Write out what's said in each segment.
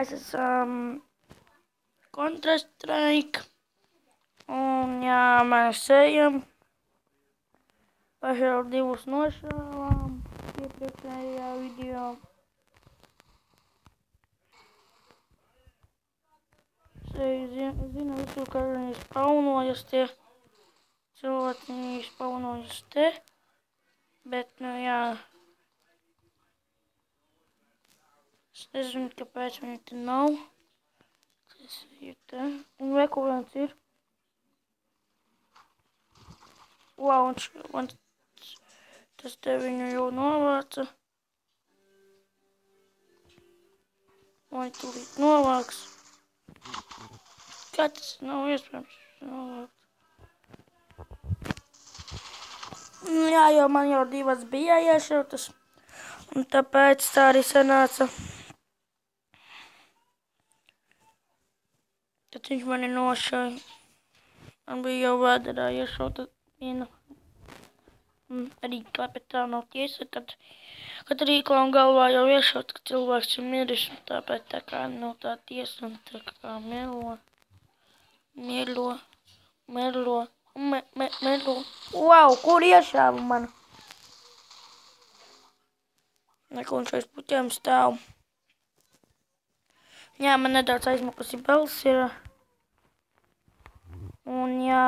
mēs esam Counter-Strike. Un jā, mēs ejam. Paši jau 2 nošāvām iepriekšējā video. Zinu visu, ka viņi spaunojas tie cilvēki, viņi spaunojas te. Bet, nu jā. Es nezinu, kāpēc viņi te nav. Tas ir te. Un veko viens ir. Wow, un tas te viņu jau novāca. Vai tūlīt novāks. Kā tas nav iespējams novākt? Jā, jo man jau 2 bija iešautas. Un tāpēc tā arī sanāca. Tad viņš mani nošāja. Man bija jau vēderā iešauta viena. Arī klepetā nav tiesa, kad rīklā un galvā jau iešauta, ka cilvēks ir miris. Tāpēc tā kā nav tā tiesa un tā kā melo. Wow, kur iešāva man? Nekunš aiz puķiem stāv. Jā, man nedaudz aizmukusi balss ir. Un jā,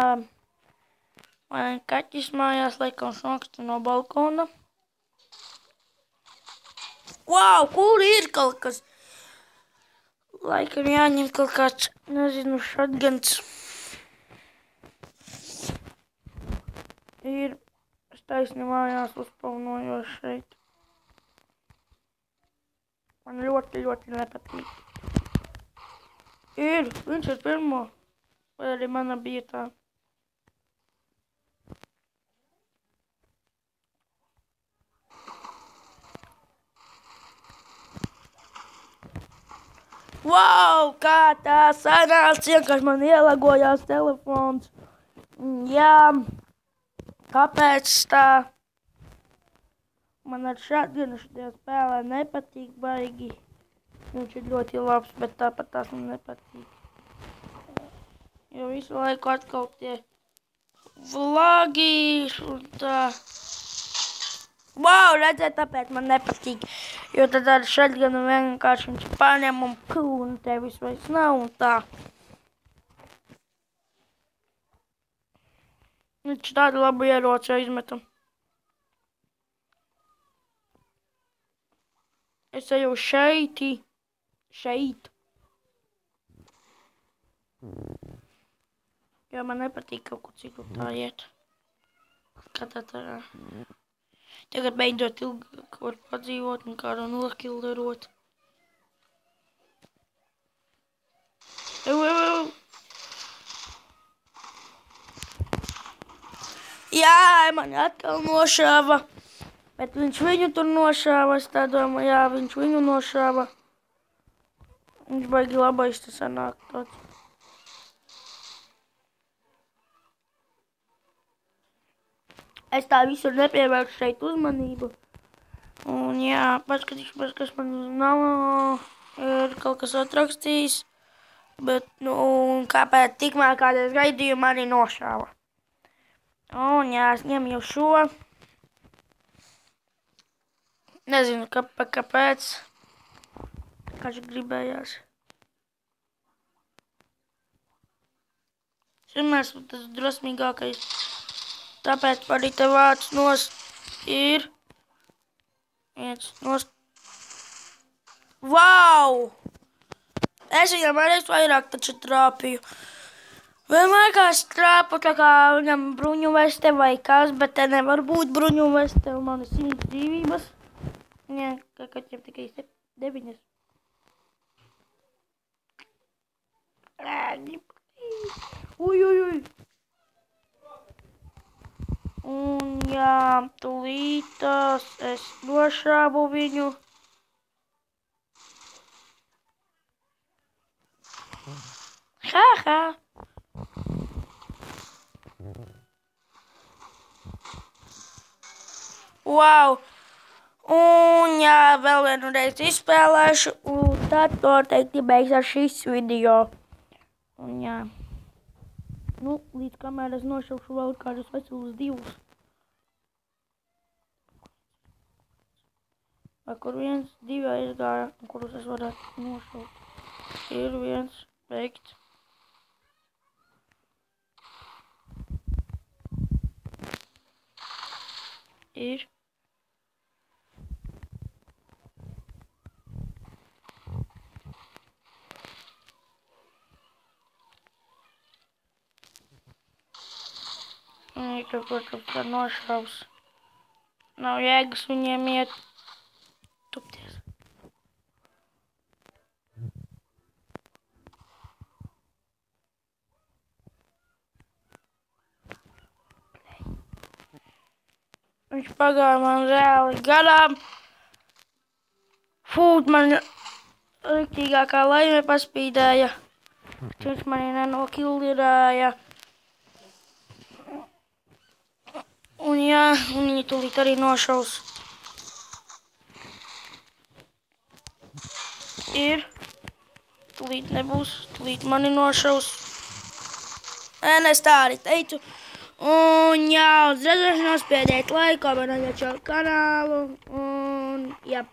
man kaķis mājās laikam šoksta no balkona. Wow, kur ir kaut kas? Laikam jāņem kaut kāds, nezinu, shotguns. Ir, es taisni mājās uzpaunojos šeit. Man ļoti nepatīk. Ir, viņš ir pirmo. Vai arī mana bija tā. Wow, kā tā sanāca, vienkārši man ielagojās telefons. Jā, kāpēc tā? Man ar shotgunu šajā spēlē nepatīk baigi. Viņš ir ļoti labs, bet tāpat tās man nepatīk. Jo visu laiku atkal tie vlagi un tā. Wow, redzēt, tāpēc man nepatīk. Jo tad ar shotgunu vienkārši viņš paņem un tevis vairs nav un tā. Viņš tādu labu ieroci izmetam. Es eju šeit. Jo man nepatīk kaut kur citur tā iet. Kā tā. Tagad beidzot ilgāk var padzīvot un kādu nokilderot. Jā, man atkal nošāva. Bet viņš viņu tur nošāva, es tā domāju, jā, viņš viņu nošāva. Viņš baigi labais tas sanāk tāds. Es tā visur nepievēršu šeit uzmanību. Un jā, paskatīšu, kas man nav, ir kaut kas atrakstījis. Bet, nu, kāpēc tikmēr kādreiz gaidījumu arī nošāva. Un jā, es ņemu jau šo. Nezinu, kāpēc. Kāds gribējās. Šimēs tas drosmīgākais. Tāpēc arī te vārds nost ir. Viens nost. Wow! Es viņam arī vairāk taču trāpīju. Vienmēr kā es trāpu, tā kā viņam bruņu veste vai kas, bet te nevar būt bruņu veste, un man ir 100 dzīvības. Jā, kā kaķiem tikai 9. Uj. Un jā, tūlītās es nošāvu viņu. Ha. Wow. Un jā, vēl vienu reizi izspēlēšu. Un tad noteikti beigsies šis video. Un jā. Nu, līdz kamēr es nošaušu vēl kādus veselus 2. Vai kur 1, 2 aizgāja, kurus es varētu nošaut. Ir 1, beigt. Ir. Protams, tā nošaus. Nav jēgas viņiem iet tupties. Viņš pagāja man reāli garām. Fūt, man riktīgākā laime paspīdēja. Viņš mani nenokildināja. Un jā, un viņi tūlīt arī nošaus. Ir. Tūlīt nebūs, tūlīt mani nošaus. Es tā arī teicu. Un jā, uz redzēšanos, piediet laiku, abonējiet šo kanālu. Un jā.